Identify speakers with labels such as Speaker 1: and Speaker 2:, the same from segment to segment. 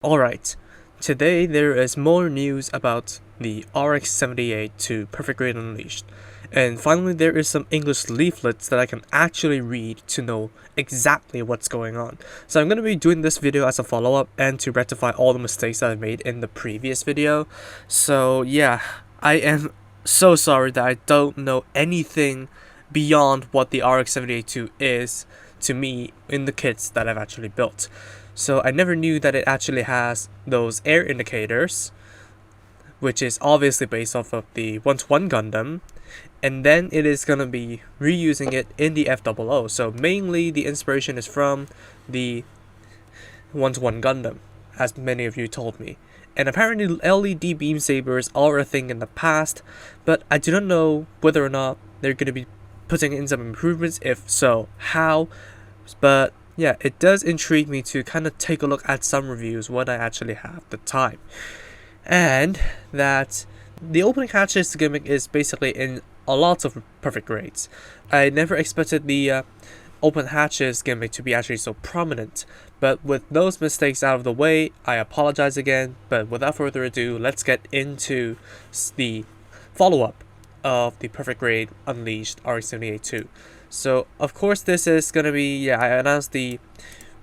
Speaker 1: Alright, today there is more news about the RX-78 to Perfect Grade Unleashed, and finally there is some English leaflets that I can actually read to know exactly what's going on. So I'm going to be doing this video as a follow-up and to rectify all the mistakes that I made in the previous video. So yeah, I am so sorry that I don't know anything beyond what the RX-78 is to me in the kits that I've actually built. So I never knew that it actually has those air indicators, which is obviously based off of the 1-to-1 Gundam, and then it is going to be reusing it in the FOO. So mainly the inspiration is from the 1-to-1 Gundam, as many of you told me. And apparently LED beam sabers are a thing in the past, but I do not know whether or not they're going to be putting in some improvements, if so, how, but yeah, it does intrigue me to kind of take a look at some reviews when I actually have the time. And that the opening hatches gimmick is basically in a lot of perfect grades. I never expected the open hatches gimmick to be actually so prominent, but with those mistakes out of the way, I apologize again, but without further ado, let's get into the follow-up of the Perfect Grade Unleashed RX-78-2. So of course this is gonna be, I announced the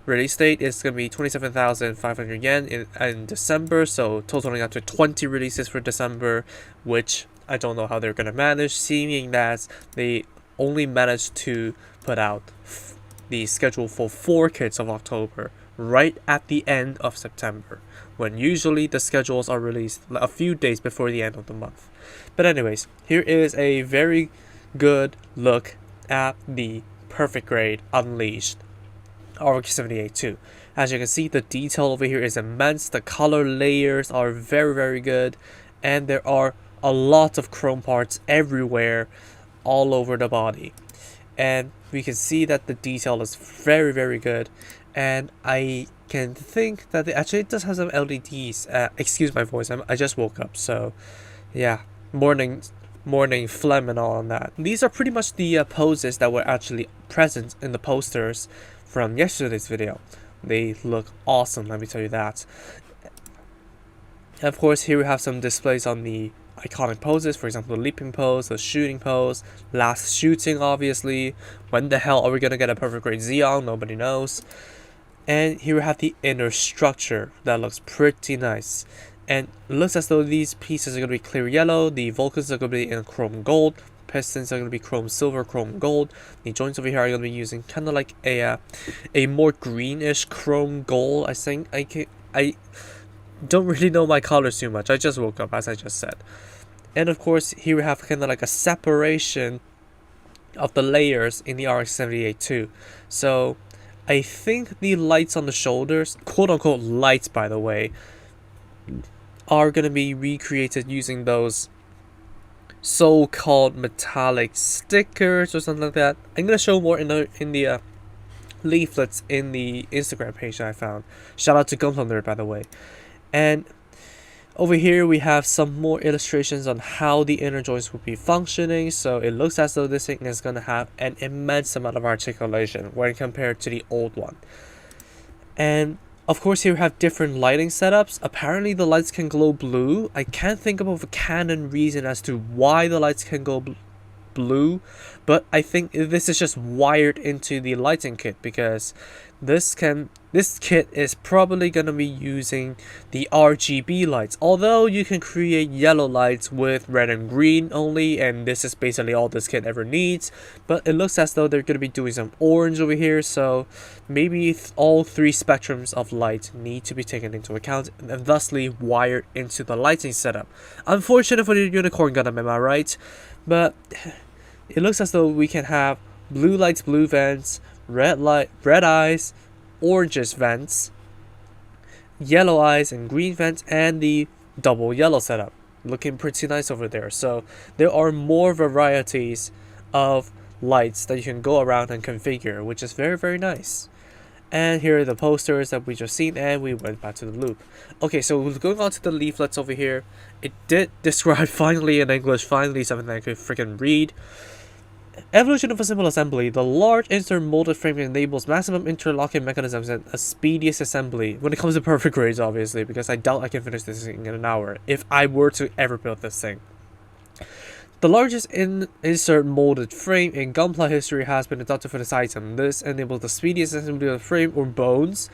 Speaker 1: release date is gonna be 27,500 yen in December, so totaling up to 20 releases for December, which I don't know how they're gonna manage, seeing that they only managed to put out the schedule for 4 kits of October right at the end of September, when usually the schedules are released a few days before the end of the month. But anyways, here is a very good look at the Perfect Grade Unleashed RX-78-2. As you can see, the detail over here is immense, the color layers are very good, and there are a lot of chrome parts everywhere all over the body. And we can see that the detail is very good, and I can think that it does have some LEDs. Excuse my voice, I just woke up, so yeah, morning phlegm and all on that. These are pretty much the poses that were actually present in the posters from yesterday's video. They look awesome, let me tell you that. And of course, here we have some displays on the iconic poses, for example the leaping pose, the shooting pose, last shooting obviously. When the hell are we gonna get a Perfect Grade Zeon? Nobody knows. And here we have the inner structure that looks pretty nice. And it looks as though these pieces are going to be clear yellow, the Vulcans are going to be in chrome gold, pistons are going to be chrome silver, chrome gold, the joints over here are going to be using kind of like a more greenish chrome gold, I think. I don't really know my colors too much, I just woke up as I just said. And of course here we have kind of like a separation of the layers in the RX-78 too. So I think the lights on the shoulders, quote unquote lights by the way, are going to be recreated using those so-called metallic stickers or something like that. I'm going to show more in the leaflets in the Instagram page that I found. Shout out to Gundam by the way. And over here we have some more illustrations on how the inner joints will be functioning. So it looks as though this thing is going to have an immense amount of articulation when compared to the old one. And of course here we have different lighting setups. Apparently the lights can glow blue. I can't think of a canon reason as to why the lights can go blue, but I think this is just wired into the lighting kit, because this kit is probably going to be using the RGB lights, although you can create yellow lights with red and green only, and this is basically all this kit ever needs. But it looks as though they're going to be doing some orange over here, so maybe all 3 spectrums of light need to be taken into account and thusly wired into the lighting setup. Unfortunate for the Unicorn Gundam, am I right? But it looks as though we can have blue lights, blue vents, red eyes, oranges vents, yellow eyes and green vents, and the double yellow setup. Looking pretty nice over there. So there are more varieties of lights that you can go around and configure, which is very nice. And here are the posters that we just seen, and we went back to the loop. Okay, so going on to the leaflets over here, it did describe finally in English, finally something I could freaking read. Evolution of a simple assembly. The large insert molded frame enables maximum interlocking mechanisms and a speediest assembly when it comes to perfect grades, obviously, because I doubt I can finish this thing in an hour if I were to ever build this thing. The largest insert molded frame in Gunpla history has been adopted for this item. This enables the speediest assembly of the frame or bones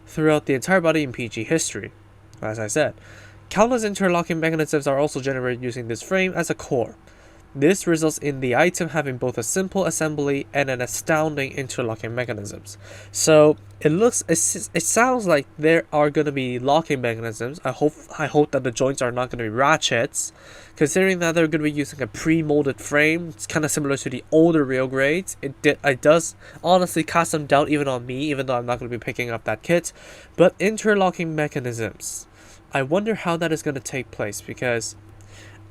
Speaker 1: throughout the entire body in PG history. As I said, countless interlocking mechanisms are also generated using this frame as a core. This results in the item having both a simple assembly and an astounding interlocking mechanisms. So it sounds like there are going to be locking mechanisms. I hope that the joints are not going to be ratchets, considering that they're going to be using a pre-molded frame. It's kind of similar to the older real grades. It does honestly cast some doubt even on me, even though I'm not going to be picking up that kit. But interlocking mechanisms, I wonder how that is going to take place, because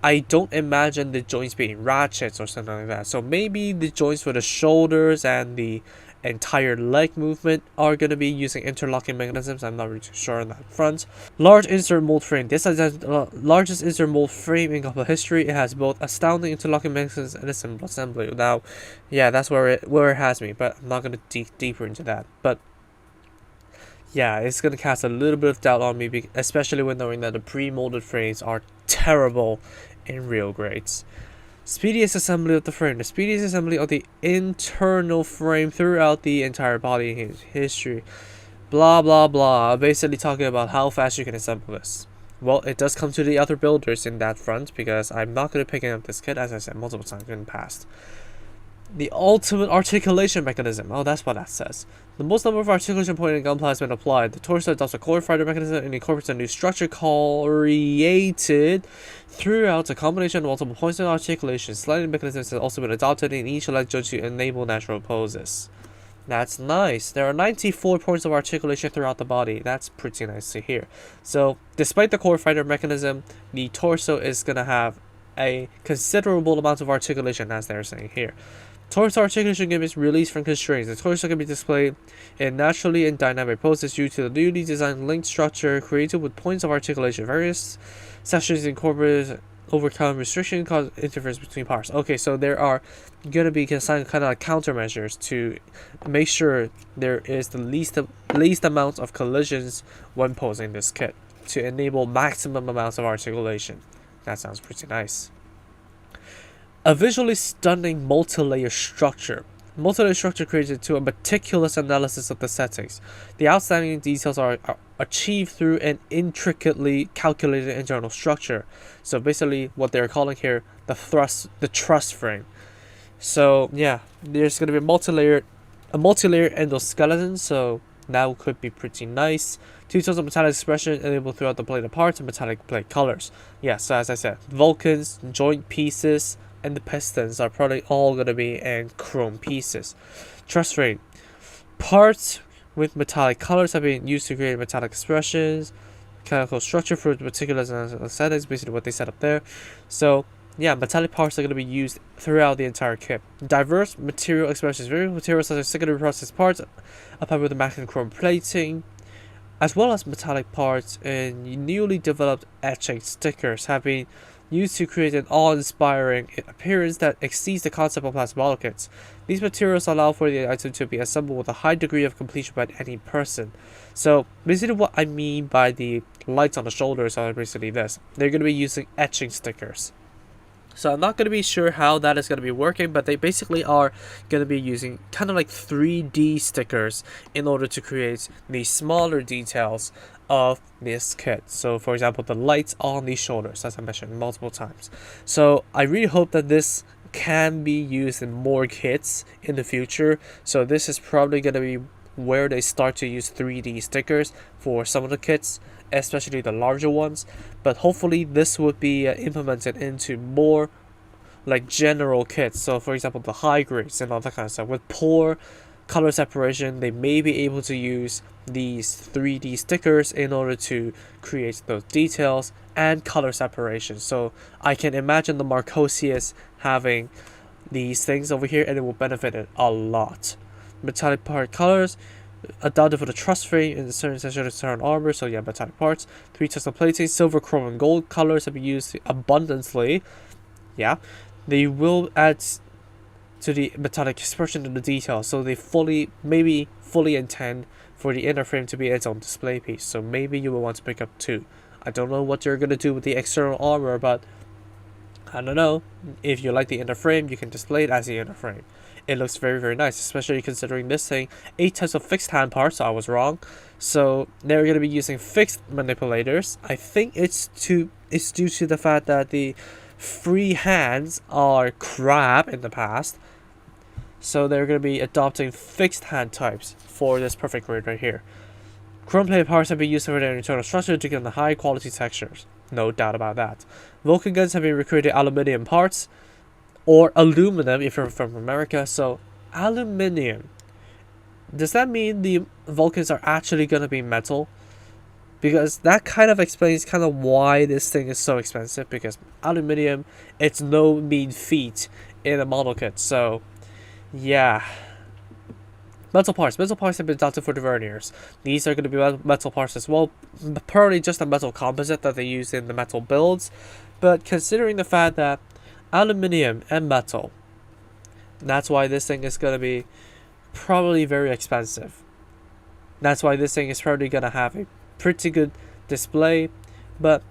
Speaker 1: I don't imagine the joints being ratchets or something like that. So maybe the joints for the shoulders and the entire leg movement are going to be using interlocking mechanisms. I'm not really too sure on that front. Large insert mold frame. This is the largest insert mold frame in Gunpla history. It has both astounding interlocking mechanisms and a simple assembly. Now, yeah, that's where it has me, but I'm not going to dig deeper into that. But yeah, it's going to cast a little bit of doubt on me, especially when knowing that the pre-molded frames are terrible in real grades. Speediest assembly of the frame. The speediest assembly of the internal frame throughout the entire body in history. Blah blah blah. Basically talking about how fast you can assemble this. Well, it does come to the other builders in that front, because I'm not going to pick up this kit, as I said multiple times in the past. The ultimate articulation mechanism. Oh, that's what that says. The most number of articulation points in Gunpla has been applied. The torso adopts a core fighter mechanism and incorporates a new structure created throughout a combination of multiple points of articulation. Sliding mechanisms have also been adopted in each leg joint to enable natural poses. That's nice. There are 94 points of articulation throughout the body. That's pretty nice to hear. So, despite the core fighter mechanism, the torso is going to have a considerable amount of articulation, as they're saying here. Torso articulation can be released from constraints. The torso can be displayed in naturally and dynamic poses due to the newly designed linked structure created with points of articulation. Various sections incorporate overcome restriction cause interference between parts. Okay, so there are going to be kind of like countermeasures to make sure there is the least amount of collisions when posing this kit to enable maximum amounts of articulation. That sounds pretty nice. A visually stunning multi-layer structure. Multi-layer structure created to a meticulous analysis of the settings. The outstanding details are achieved through an intricately calculated internal structure. So basically what they're calling here the truss frame. So yeah, there's going to be a multi-layer endoskeleton, so that could be pretty nice. Two tones of metallic expression enabled throughout the plate of parts and metallic plate colors. Yeah, so as I said, Vulcans, joint pieces, and the pistons are probably all going to be in chrome pieces. Truss frame. Parts with metallic colors have been used to create metallic expressions. Mechanical structure for particular aesthetics, basically what they set up there. So yeah, metallic parts are going to be used throughout the entire kit. Diverse material expressions. Various materials such as secondary processed parts applied with the magnetic chrome plating, as well as metallic parts and newly developed etching stickers have been used to create an awe-inspiring appearance that exceeds the concept of plasmodic kits. These materials allow for the item to be assembled with a high degree of completion by any person. So basically what I mean by the lights on the shoulders are basically this. They're going to be using etching stickers. So I'm not going to be sure how that is going to be working, but they basically are going to be using kind of like 3D stickers in order to create the smaller details of this kit. So for example, the lights on the shoulders, as I mentioned multiple times. So I really hope that this can be used in more kits in the future. So this is probably going to be where they start to use 3D stickers for some of the kits, especially the larger ones. But hopefully this would be implemented into more like general kits. So for example, the high grades and all that kind of stuff with poor color separation, they may be able to use these 3D stickers in order to create those details and color separation. So I can imagine the Marcosius having these things over here, and it will benefit it a lot. Metallic part colors adopted for the truss frame in the certain section of certain armor. So yeah, metallic parts. 3 types of plating. Silver, chrome, and gold colors have been used abundantly. Yeah, they will add to the metallic expression and the detail, so they maybe fully intend for the inner frame to be its own display piece. So maybe you will want to pick up two. I don't know what you're gonna do with the external armor, but I don't know. If you like the inner frame, you can display it as the inner frame. It looks very, very nice, especially considering this thing 8 types of fixed hand parts. So I was wrong. So they're gonna be using fixed manipulators. I think it's due to the fact that the free hands are crap in the past. So they're going to be adopting fixed hand types for this perfect grid right here. Chrome plate parts have been used for their internal structure to give them high quality textures. No doubt about that. Vulcan guns have been recruited aluminium parts, or aluminum if you're from America. So aluminium. Does that mean the Vulcans are actually going to be metal? Because that kind of explains kind of why this thing is so expensive. Because aluminium, it's no mean feat in a model kit. So yeah. Metal parts. Metal parts have been adopted for the verniers. These are going to be metal parts as well. Probably just a metal composite that they use in the metal builds. But considering the fact that aluminium and metal, that's why this thing is going to be probably very expensive. That's why this thing is probably going to have a pretty good display. But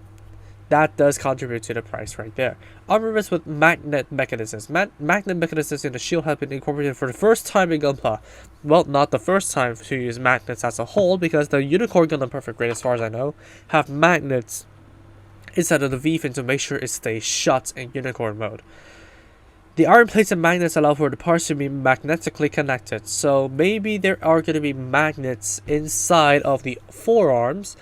Speaker 1: that does contribute to the price right there. Armaments with magnet mechanisms. Magnet mechanisms in the shield have been incorporated for the first time in Gunpla. Well, not the first time to use magnets as a whole, because the Unicorn Gundam Perfect Grade, as far as I know, have magnets inside of the V-fin to make sure it stays shut in Unicorn mode. The iron plates and magnets allow for the parts to be magnetically connected. So maybe there are going to be magnets inside of the forearms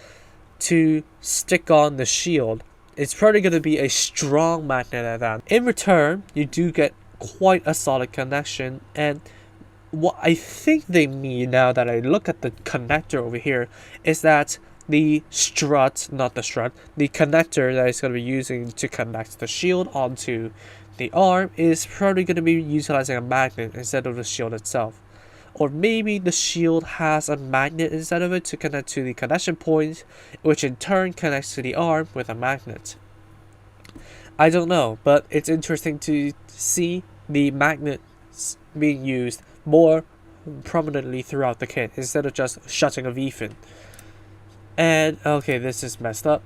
Speaker 1: to stick on the shield. It's probably going to be a strong magnet at that. In return, you do get quite a solid connection. And what I think they mean, now that I look at the connector over here, is that the strut, not the strut, the connector that it's going to be using to connect the shield onto the arm is probably going to be utilizing a magnet instead of the shield itself. Or maybe the shield has a magnet inside of it to connect to the connection point, which in turn connects to the arm with a magnet. I don't know, but it's interesting to see the magnets being used more prominently throughout the kit instead of just shutting a V-fin. And okay, this is messed up.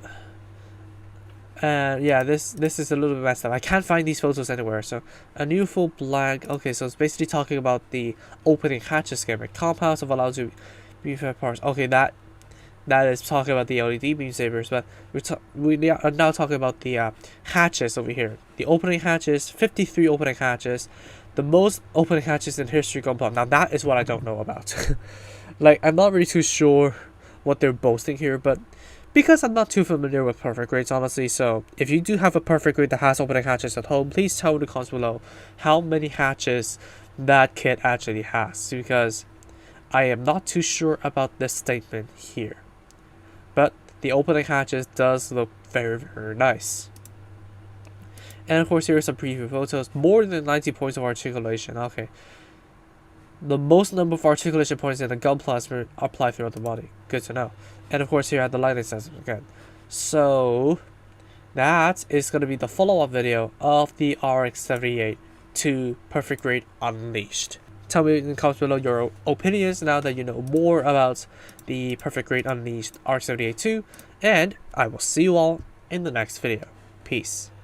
Speaker 1: And yeah, this is a little bit messed up. I can't find these photos anywhere. So a new full blank. Okay, so it's basically talking about the opening hatches schematic. Compounds have allowed to be fed parts. Okay, that is talking about the LED beam sabers, but we are now talking about the hatches over here. The opening hatches, 53 opening hatches, the most opening hatches in history Gunpla. Now that is what I don't know about. Like, I'm not really too sure what they're boasting here, but because I'm not too familiar with perfect grades, honestly, so if you do have a perfect grade that has opening hatches at home, please tell in the comments below how many hatches that kit actually has, because I am not too sure about this statement here. But the opening hatches does look very, very nice. And of course, here are some preview photos. More than 90 points of articulation. Okay. The most number of articulation points in the gun plasma are applied throughout the body. Good to know. And of course, here at the lighting system again. So that is going to be the follow-up video of the RX-78 to Perfect Grade Unleashed. Tell me in the comments below your opinions now that you know more about the Perfect Grade Unleashed RX-78 2, and I will see you all in the next video. Peace.